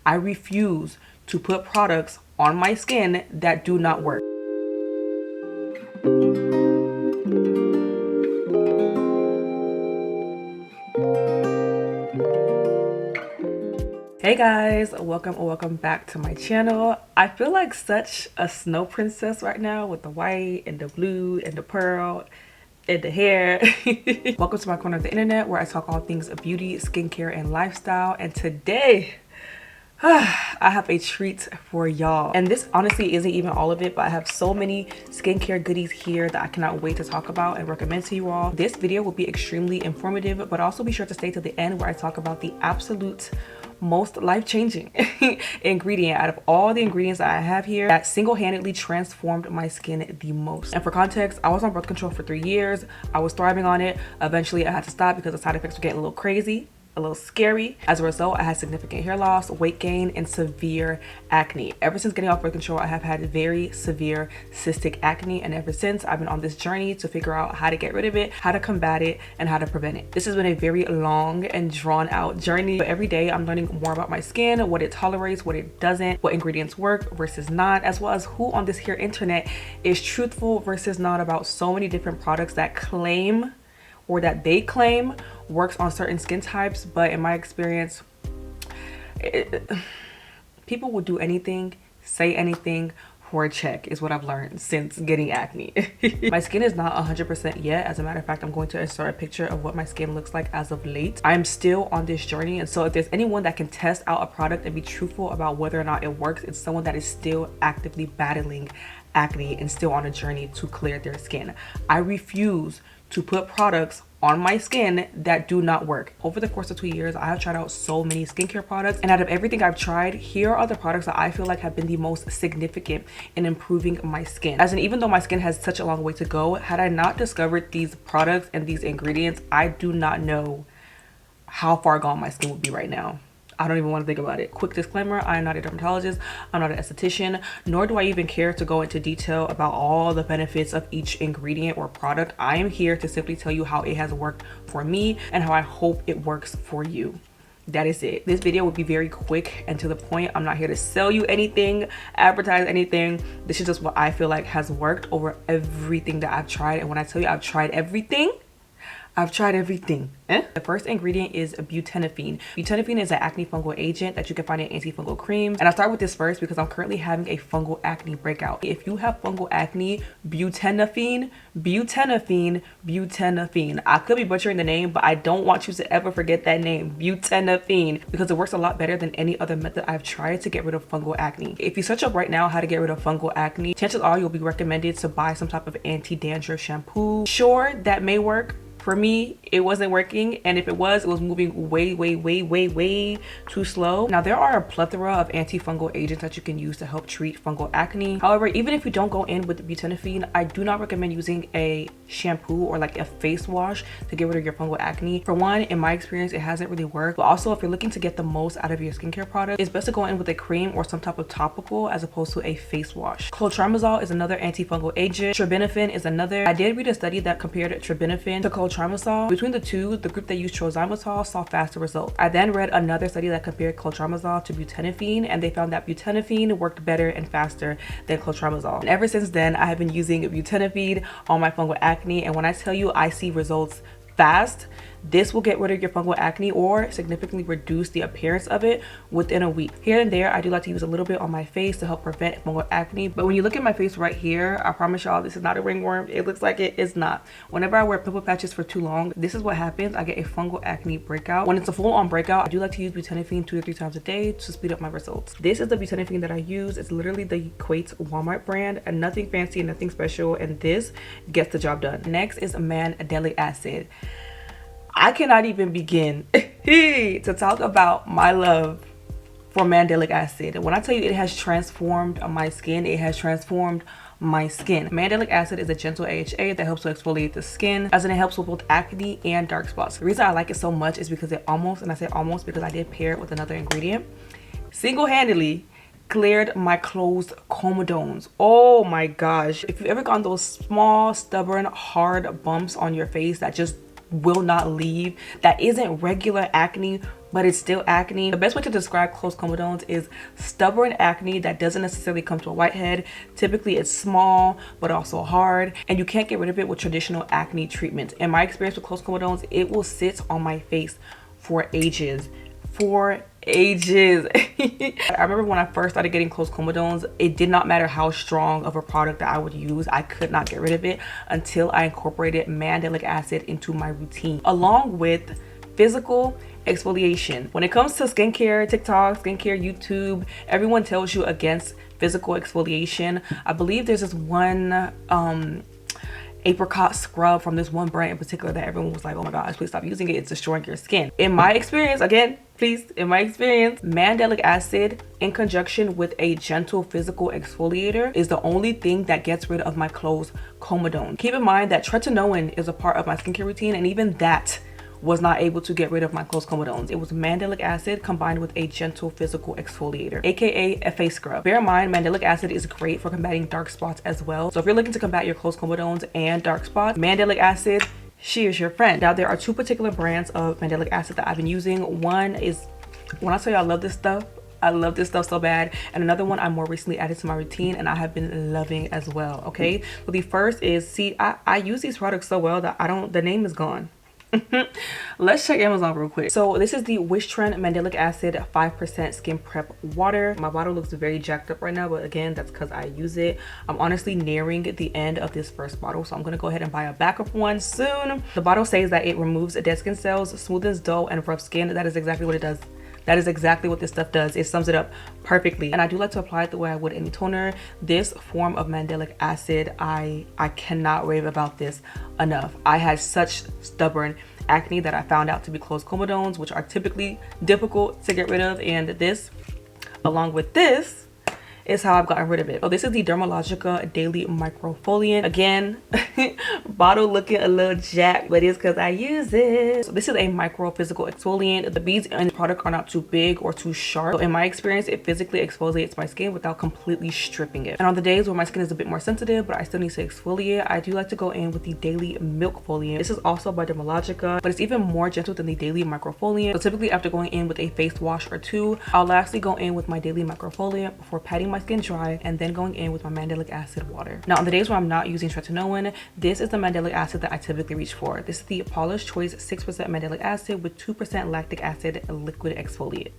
I refuse to put products on my skin that do not work. Hey guys, welcome back to my channel. I feel like such a snow princess right now with the white and the blue and the pearl and the hair. Welcome to my corner of the internet where I talk all things beauty, skincare, and lifestyle. And today I have a treat for y'all, and this honestly isn't even all of it, but I have so many skincare goodies here that I cannot wait to talk about and recommend to you all. This video will be extremely informative, but also be sure to stay to the end where I talk about the absolute most life-changing ingredient out of all the ingredients that I have here that single-handedly transformed my skin the most. And for context, I was on birth control for 3 years. I was thriving on it. Eventually I had to stop because the side effects were getting a little crazy, a little scary. As a result, I had significant hair loss, weight gain, and severe acne. Ever since getting off birth control, I have had very severe cystic acne, and ever since I've been on this journey to figure out how to get rid of it, how to combat it, and how to prevent it. This has been a very long and drawn out journey, but every day I'm learning more about my skin, what it tolerates, what it doesn't, what ingredients work versus not, as well as who on this here internet is truthful versus not about so many different products that claim or that they claim works on certain skin types, but in my experience, people will do anything, say anything for a check is what I've learned since getting acne. My skin is not 100% yet. As a matter of fact, I'm going to insert a picture of what my skin looks like as of late. I'm still on this journey, and so if there's anyone that can test out a product and be truthful about whether or not it works, it's someone that is still actively battling acne and still on a journey to clear their skin. I refuse to put products on my skin that do not work. Over the course of 2 years, I have tried out so many skincare products, and out of everything I've tried, here are the products that I feel like have been the most significant in improving my skin. As in, even though my skin has such a long way to go, had I not discovered these products and these ingredients, I do not know how far gone my skin would be right now. I don't even want to think about it. Quick disclaimer, I am not a dermatologist, I'm not an esthetician, nor do I even care to go into detail about all the benefits of each ingredient or product. I am here to simply tell you how it has worked for me and how I hope it works for you. That is it. This video will be very quick and to the point. I'm not here to sell you anything, advertise anything. This is just what I feel like has worked over everything that I've tried. And when I tell you I've tried everything, I've tried everything. The first ingredient is butenafine. Butenafine is an acne fungal agent that you can find in antifungal creams. And I'll start with this first because I'm currently having a fungal acne breakout. If you have fungal acne, butenafine. I could be butchering the name, but I don't want you to ever forget that name, butenafine, because it works a lot better than any other method I've tried to get rid of fungal acne. If you search up right now how to get rid of fungal acne, chances are you'll be recommended to buy some type of anti-dandruff shampoo. Sure, that may work. For me, it wasn't working, and if it was moving way too slow. Now, there are a plethora of antifungal agents that you can use to help treat fungal acne. However, even if you don't go in with the butenafine, I do not recommend using a shampoo or like a face wash to get rid of your fungal acne. For one, in my experience, it hasn't really worked. But also, if you're looking to get the most out of your skincare product, it's best to go in with a cream or some type of topical as opposed to a face wash. Clotrimazole is another antifungal agent. Terbinafine is another. I did read a study that compared terbinafine to clotrimazole. Between the two, the group that used trosimazole saw faster results. I then read another study that compared clotrimazole to butenafine, and they found that butenafine worked better and faster than clotrimazole. And ever since then, I have been using butenafine on my fungal acne, and when I tell you I see results fast, this will get rid of your fungal acne or significantly reduce the appearance of it within a week. Here and there, I do like to use a little bit on my face to help prevent fungal acne. But when you look at my face right here, I promise y'all this is not a ringworm. It looks like it is not. Whenever I wear pimple patches for too long, this is what happens. I get a fungal acne breakout. When it's a full-on breakout, I do like to use butenafine 2 to 3 times a day to speed up my results. This is the butenafine that I use. It's literally the Equate Walmart brand, and nothing fancy and nothing special, and this gets the job done. Next is Mandelic Acid. I cannot even begin to talk about my love for Mandelic Acid. When I tell you it has transformed my skin, it has transformed my skin. Mandelic Acid is a gentle AHA that helps to exfoliate the skin, as in it helps with both acne and dark spots. The reason I like it so much is because it almost, and I say almost because I did pair it with another ingredient, single-handedly cleared my closed comedones. Oh my gosh. If you've ever gotten those small, stubborn, hard bumps on your face that just will not leave, that isn't regular acne, but it's still acne. The best way to describe closed comedones is stubborn acne that doesn't necessarily come to a whitehead. Typically it's small, but also hard, and you can't get rid of it with traditional acne treatments. In my experience with closed comedones, it will sit on my face for ages. For ages. I remember when I first started getting closed comedones, it did not matter how strong of a product that I would use, I could not get rid of it until I incorporated Mandelic Acid into my routine, along with physical exfoliation. When it comes to skincare, TikTok, skincare, YouTube, everyone tells you against physical exfoliation. I believe there's this one apricot scrub from this one brand in particular that everyone was like, oh my gosh, please stop using it, it's destroying your skin. In my experience, again, please, in my experience, Mandelic Acid in conjunction with a gentle physical exfoliator is the only thing that gets rid of my closed comedone. Keep in mind that Tretinoin is a part of my skincare routine, and even that was not able to get rid of my closed comedones. It was Mandelic Acid combined with a gentle physical exfoliator, aka a face scrub. Bear in mind, Mandelic Acid is great for combating dark spots as well. So if you're looking to combat your closed comedones and dark spots, Mandelic Acid, she is your friend. Now, there are two particular brands of Mandelic Acid that I've been using. One is, when I tell you I love this stuff, I love this stuff so bad, and another one I more recently added to my routine and I have been loving as well. Okay, so the first is, see, I use these products so well that the name is gone. Let's check Amazon real quick. So this is the Wish Trend Mandelic Acid 5% Skin Prep Water. My bottle looks very jacked up right now, but again, that's because I use it. I'm honestly nearing the end of this first bottle, so I'm gonna go ahead and buy a backup one soon. The bottle says that it removes dead skin cells, smoothens dull and rough skin. That is exactly what it does. That is exactly what this stuff does. It sums it up perfectly. And I do like to apply it the way I would any toner. This form of Mandelic Acid, I cannot rave about this enough. I had such stubborn acne that I found out to be closed comedones, which are typically difficult to get rid of. And this, along with this, is how I've gotten rid of it. Oh, this is the Dermalogica Daily Microfoliant. Again, bottle looking a little jacked, but it's because I use it. So this is a micro physical exfoliant. The beads in the product are not too big or too sharp. So in my experience, it physically exfoliates my skin without completely stripping it. And on the days where my skin is a bit more sensitive, but I still need to exfoliate, I do like to go in with the Daily Milk Foliant. This is also by Dermalogica, but it's even more gentle than the Daily Microfoliant. So typically after going in with a face wash or two, I'll lastly go in with my Daily Microfoliant before patting my skin dry and then going in with my Mandelic Acid water. Now on the days where I'm not using Tretinoin, this is the Mandelic Acid that I typically reach for. This is the Paula's Choice 6% Mandelic Acid with 2% Lactic Acid liquid exfoliate.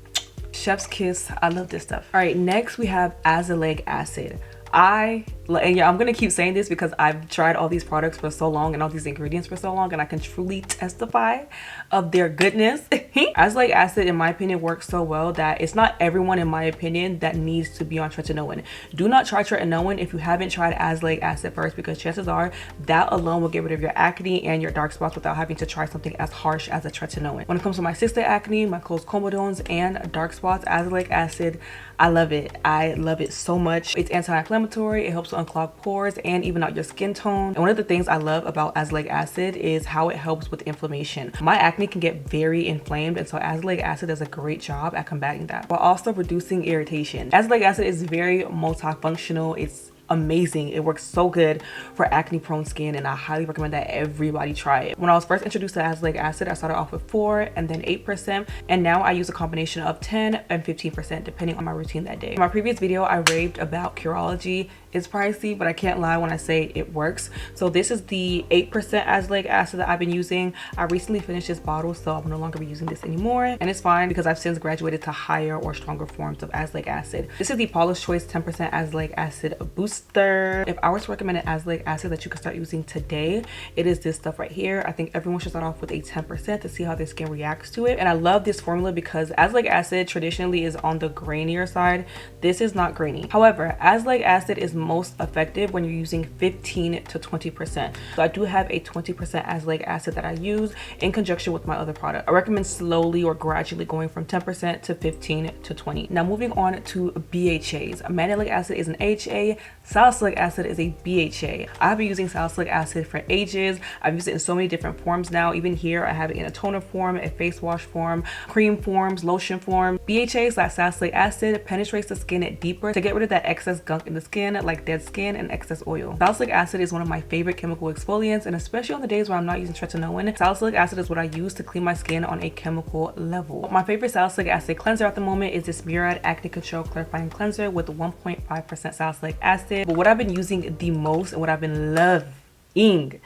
Chef's kiss. I love this stuff. All right, next we have Azelaic Acid. And yeah, I'm gonna keep saying this because I've tried all these products for so long and all these ingredients for so long, and I can truly testify of their goodness. Azelaic Acid, in my opinion, works so well that it's not everyone, in my opinion, that needs to be on Tretinoin. Do not try Tretinoin if you haven't tried Azelaic Acid first, because chances are that alone will get rid of your acne and your dark spots without having to try something as harsh as a Tretinoin. When it comes to my cystic acne, my closed comedones, and dark spots, Azelaic Acid, I love it. I love it so much. It's anti-inflammatory, it helps to unclog pores and even out your skin tone. And one of the things I love about Azelaic Acid is how it helps with inflammation. My acne can get very inflamed, and so Azelaic Acid does a great job at combating that while also reducing irritation. Azelaic Acid is very multifunctional. It's amazing. It works so good for acne prone skin, and I highly recommend that everybody try it. When I was first introduced to Azelaic Acid, I started off with 4 and then 8%, and now I use a combination of 10 and 15% depending on my routine that day. In my previous video, I raved about Curology. It's pricey, but I can't lie when I say it works. So this is the 8% Azelaic Acid that I've been using. I recently finished this bottle, so I'm no longer be using this anymore, and it's fine because I've since graduated to higher or stronger forms of Azelaic Acid. This is the Paula's Choice 10% Azelaic Acid Booster. If I were to recommend an Azelaic Acid that you can start using today, it is this stuff right here. I think everyone should start off with a 10% to see how their skin reacts to it. And I love this formula because Azelaic Acid traditionally is on the grainier side. This is not grainy. However, Azelaic Acid is most effective when you're using 15 to 20%. So I do have a 20% Azelaic Acid that I use in conjunction with my other product. I recommend slowly or gradually going from 10% to 15 to 20. Now moving on to BHAs. Mandelic Acid is an AHA, Salicylic Acid is a BHA. I've been using Salicylic Acid for ages. I've used it in so many different forms now. Even here, I have it in a toner form, a face wash form, cream forms, lotion form. BHA / Salicylic Acid penetrates the skin deeper to get rid of that excess gunk in the skin, like like dead skin and excess oil. Salicylic acid is one of my favorite chemical exfoliants, and especially on the days where I'm not using Tretinoin, salicylic acid is what I use to clean my skin on a chemical level. My favorite salicylic acid cleanser at the moment is this Murad Acne Control Clarifying Cleanser with 1.5% salicylic acid. But what I've been using the most and what I've been loving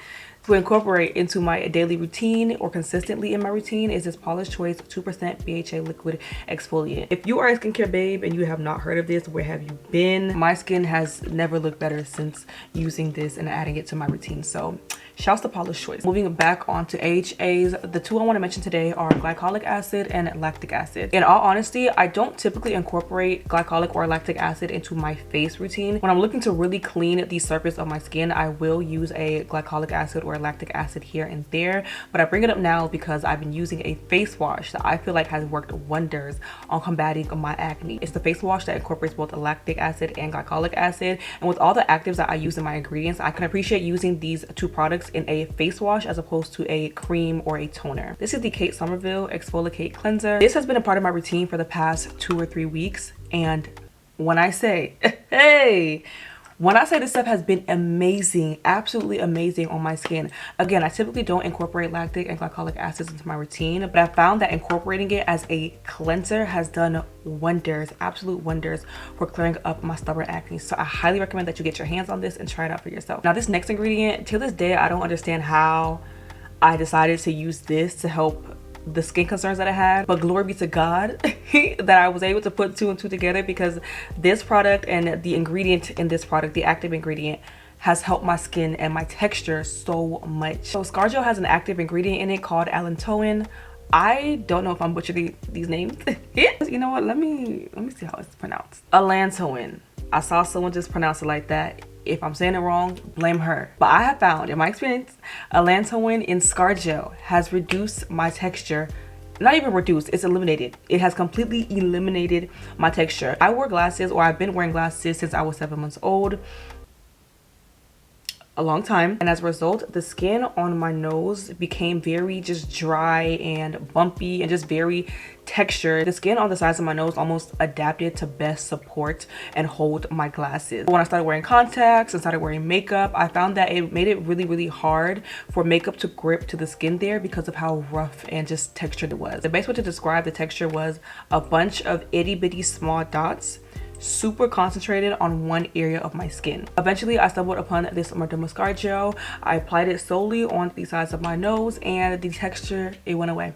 to incorporate into my daily routine or consistently in my routine is this Paula's Choice 2% BHA liquid exfoliant. If you are a skincare babe and you have not heard of this, where have you been? My skin has never looked better since using this and adding it to my routine. So shouts to Paula's Choice. Moving back onto AHAs, the two I want to mention today are Glycolic Acid and Lactic Acid. In all honesty, I don't typically incorporate glycolic or lactic acid into my face routine. When I'm looking to really clean the surface of my skin, I will use a glycolic acid or lactic acid here and there, but I bring it up now because I've been using a face wash that I feel like has worked wonders on combating my acne. It's the face wash that incorporates both lactic acid and glycolic acid, and with all the actives that I use in my ingredients, I can appreciate using these two products in a face wash as opposed to a cream or a toner. This is the Kate Somerville Exfoliate Cleanser. This has been a part of my routine for the past 2 or 3 weeks, and when I say when I say this stuff has been amazing, absolutely amazing on my skin. Again, I typically don't incorporate lactic and glycolic acids into my routine, but I found that incorporating it as a cleanser has done wonders, absolute wonders for clearing up my stubborn acne. So I highly recommend that you get your hands on this and try it out for yourself. Now, this next ingredient, till this day, I don't understand how I decided to use this to help the skin concerns that I had, but glory be to God that I was able to put 2 and 2 together, because this product and the ingredient in this product, the active ingredient, has helped my skin and my texture so much. So ScarGel has an active ingredient in it called Allantoin. I don't know if I'm butchering these names. You know what, let me see how it's pronounced. Allantoin. I saw someone just pronounce it like that. If I'm saying it wrong, blame her. But I have found, in my experience, Allantoin in ScarGel has reduced my texture. Not even reduced, it's eliminated. It has completely eliminated my texture. I wore glasses, or I've been wearing glasses since I was 7 months old. A long time, and as a result, the skin on my nose became very just dry and bumpy and just very textured. The skin on the sides of my nose almost adapted to best support and hold my glasses. When I started wearing contacts and started wearing makeup, I found that it made it really hard for makeup to grip to the skin there because of how rough and just textured it was. The best way to describe the texture was a bunch of itty bitty small dots, super concentrated on one area of my skin. Eventually, I stumbled upon this Derma ScarGel. I applied it solely on the sides of my nose, and the texture, it went away.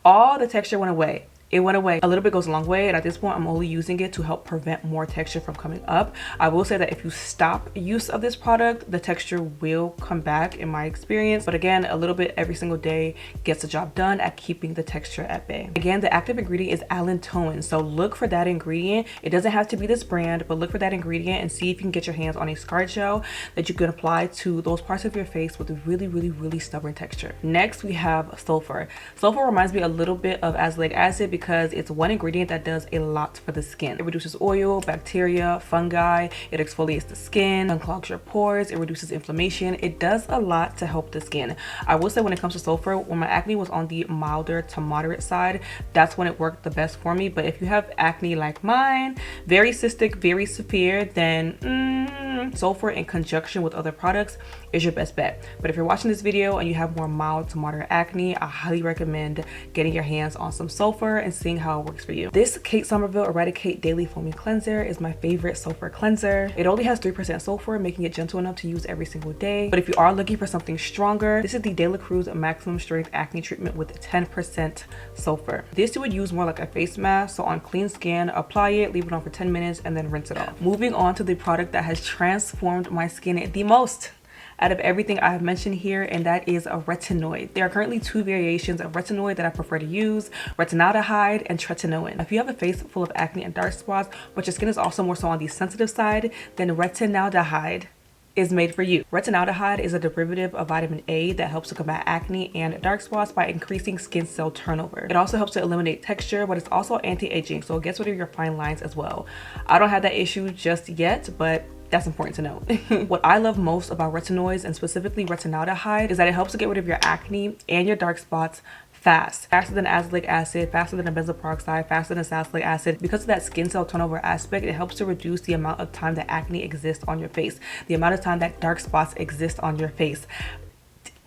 All the texture went away. It went away. A little bit goes a long way, and at this point I'm only using it to help prevent more texture from coming up. I will say that if you stop use of this product, the texture will come back in my experience, but again, a little bit every single day gets the job done at keeping the texture at bay. Again, the active ingredient is Allantoin, so look for that ingredient. It doesn't have to be this brand, but look for that ingredient and see if you can get your hands on a ScarGel that you can apply to those parts of your face with a really stubborn texture. Next, we have Sulfur. Sulfur reminds me a little bit of Azelaic Acid because it's one ingredient that does a lot for the skin. It reduces oil, bacteria, fungi, it exfoliates the skin, unclogs your pores, it reduces inflammation. It does a lot to help the skin. I will say when it comes to Sulfur, when my acne was on the milder to moderate side, that's when it worked the best for me. But if you have acne like mine, very cystic, very severe, then Sulfur in conjunction with other products is your best bet. But if you're watching this video and you have more mild to moderate acne, I highly recommend getting your hands on some Sulfur and seeing how it works for you. This Kate Somerville Eradicate Daily Foaming Cleanser is my favorite sulfur cleanser. It only has 3% sulfur, making it gentle enough to use every single day. But if you are looking for something stronger, this is the De La Cruz Maximum Strength Acne Treatment with 10% sulfur. This you would use more like a face mask, so on clean skin, apply it, leave it on for 10 minutes, and then rinse it off. Moving on to the product that has transformed my skin the most out of everything I have mentioned here, and that is a retinoid. There are currently 2 variations of retinoid that I prefer to use, Retinaldehyde and Tretinoin. If you have a face full of acne and dark spots, but your skin is also more so on the sensitive side, then Retinaldehyde is made for you. Retinaldehyde is a derivative of vitamin A that helps to combat acne and dark spots by increasing skin cell turnover. It also helps to eliminate texture, but it's also anti-aging, so it gets rid of your fine lines as well. I don't have that issue just yet, but that's important to know. What I love most about retinoids, and specifically Retinaldehyde, is that it helps to get rid of your acne and your dark spots fast, faster than azelaic acid, faster than a benzoyl peroxide, faster than salicylic acid. Because of that skin cell turnover aspect, it helps to reduce the amount of time that acne exists on your face, the amount of time that dark spots exist on your face.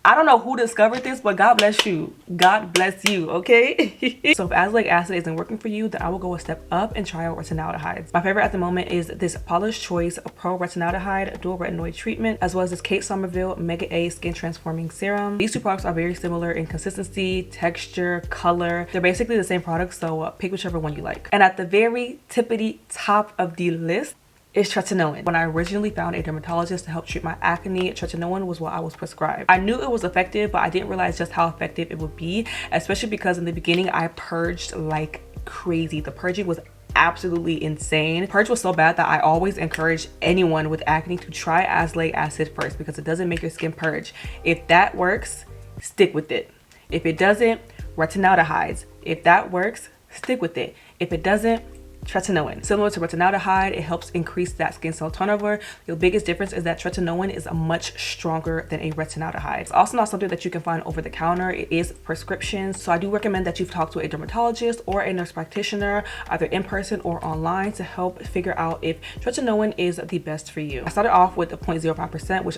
I don't know who discovered this, but God bless you. God bless you, okay? So if azelaic acid isn't working for you, then I will go a step up and try out Retinaldehyde. My favorite at the moment is this Paula's Choice Pro Retinaldehyde Dual Retinoid Treatment, as well as this Kate Somerville Mega A Skin Transforming Serum. These two products are very similar in consistency, texture, color. They're basically the same product, so pick whichever one you like. And at the very tippity top of the list is Tretinoin. When I originally found a dermatologist to help treat my acne, Tretinoin was what I was prescribed. I knew it was effective, but I didn't realize just how effective it would be, especially because in the beginning I purged like crazy. The purging was absolutely insane. Purge was so bad that I always encourage anyone with acne to try azelaic acid first, because it doesn't make your skin purge. If that works, stick with it. If it doesn't, Retinaldehyde. If that works, stick with it. If it doesn't, Tretinoin. Similar to Retinaldehyde, it helps increase that skin cell turnover. The biggest difference is that Tretinoin is much stronger than a Retinaldehyde. It's also not something that you can find over the counter. It is prescription, so I do recommend that you've talked to a dermatologist or a nurse practitioner, either in person or online, to help figure out if Tretinoin is the best for you. I started off with a 0.05%, which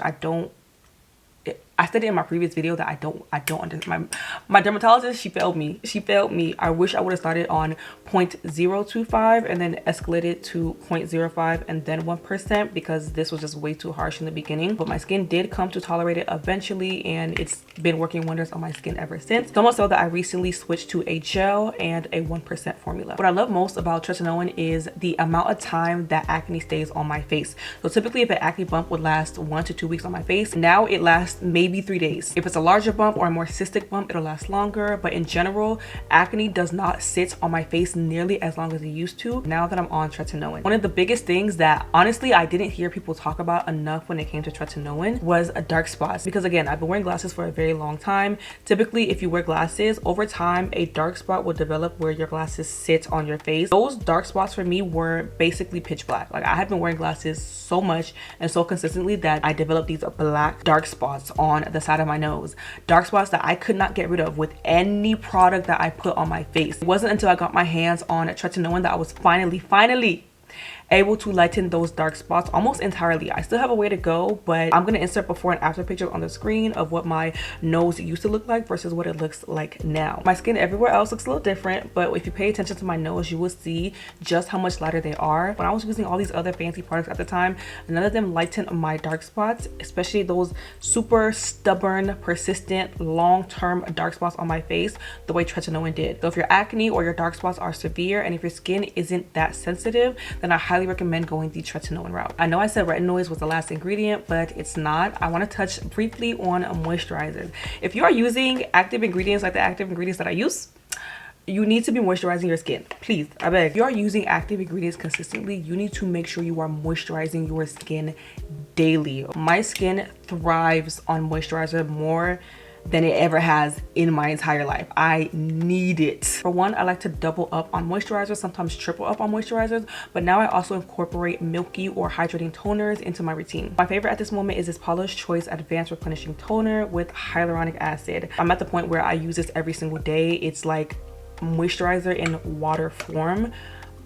I said it in my previous video that I don't understand. My dermatologist, she failed me. I wish I would have started on 0.025 and then escalated to 0.05 and then 1%, because this was just way too harsh in the beginning. But my skin did come to tolerate it eventually, and it's been working wonders on my skin ever since. So much so that I recently switched to a gel and a 1% formula. What I love most about Tretinoin is the amount of time that acne stays on my face. So typically if an acne bump would last 1 to 2 weeks on my face, now it lasts maybe 3 days. If it's a larger bump or a more cystic bump, it'll last longer. But in general, acne does not sit on my face nearly as long as it used to now that I'm on Tretinoin. One of the biggest things that honestly I didn't hear people talk about enough when it came to Tretinoin was dark spots. Because again, I've been wearing glasses for a very long time. Typically, if you wear glasses, over time, a dark spot will develop where your glasses sit on your face. Those dark spots for me were basically pitch black. Like, I had been wearing glasses so much and so consistently that I developed these black dark spots on the side of my nose. Dark spots that I could not get rid of with any product that I put on my face. It wasn't until I got my hands on Tretinoin that I was finally able to lighten those dark spots almost entirely. I still have a way to go, but I'm gonna insert before and after pictures on the screen of what my nose used to look like versus what it looks like now. My skin everywhere else looks a little different, but if you pay attention to my nose, you will see just how much lighter they are. When I was using all these other fancy products at the time, none of them lightened my dark spots, especially those super stubborn, persistent, long-term dark spots on my face the way Tretinoin did. So if your acne or your dark spots are severe, and if your skin isn't that sensitive, then I highly recommend going the Tretinoin route. I know I said retinoids was the last ingredient, but it's not. I want to touch briefly on moisturizers. If you are using active ingredients like the active ingredients that I use, you need to be moisturizing your skin. Please, I beg. If you are using active ingredients consistently, you need to make sure you are moisturizing your skin daily. My skin thrives on moisturizer more than it ever has in my entire life. I need it. For one, I like to double up on moisturizers, sometimes triple up on moisturizers, but now I also incorporate milky or hydrating toners into my routine. My favorite at this moment is this Paula's Choice Advanced Replenishing Toner with hyaluronic acid. I'm at the point where I use this every single day. It's like moisturizer in water form.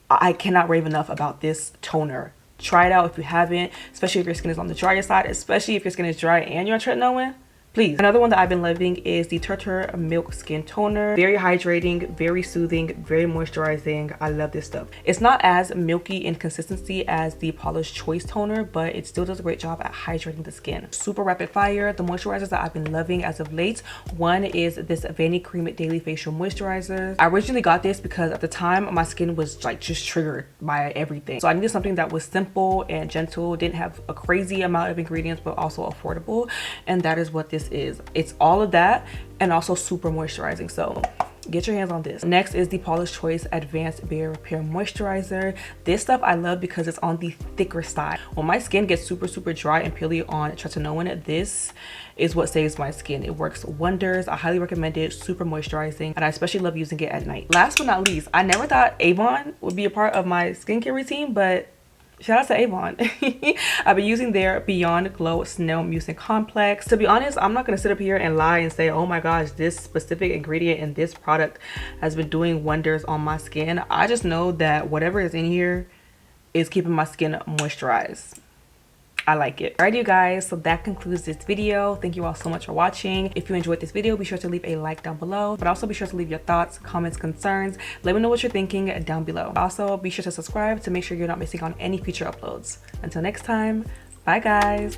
I cannot rave enough about this toner. Try it out if you haven't, especially if your skin is on the drier side, especially if your skin is dry and you're on Tretinoin. Please. Another one that I've been loving is the Turtur Milk Skin Toner. Very hydrating, very soothing, very moisturizing. I love this stuff. It's not as milky in consistency as the Paula's Choice Toner, but it still does a great job at hydrating the skin. Super rapid fire. The moisturizers that I've been loving as of late, one is this Vanity Cream Daily Facial Moisturizer. I originally got this because at the time my skin was like just triggered by everything. So I needed something that was simple and gentle, didn't have a crazy amount of ingredients, but also affordable. And that is what this is. It's all of that and also super moisturizing. So get your hands on this. Next is the Paula's Choice Advanced Barrier Repair Moisturizer. This stuff I love because it's on the thicker side. When my skin gets super dry and peely on Tretinoin, this is what saves my skin. It works wonders. I highly recommend it. Super moisturizing, and I especially love using it at night. Last but not least, I never thought Avon would be a part of my skincare routine, but Shout out to Avon. I've been using their Beyond Glow Snail Mucin Complex. To be honest, I'm not going to sit up here and lie and say, oh my gosh, this specific ingredient in this product has been doing wonders on my skin. I just know that whatever is in here is keeping my skin moisturized. I like it. Alright, you guys, so that concludes this video. Thank you all so much for watching. If you enjoyed this video, be sure to leave a like down below, but also be sure to leave your thoughts, comments, concerns. Let me know what you're thinking down below. Also, be sure to subscribe to make sure you're not missing on any future uploads. Until next time, bye guys.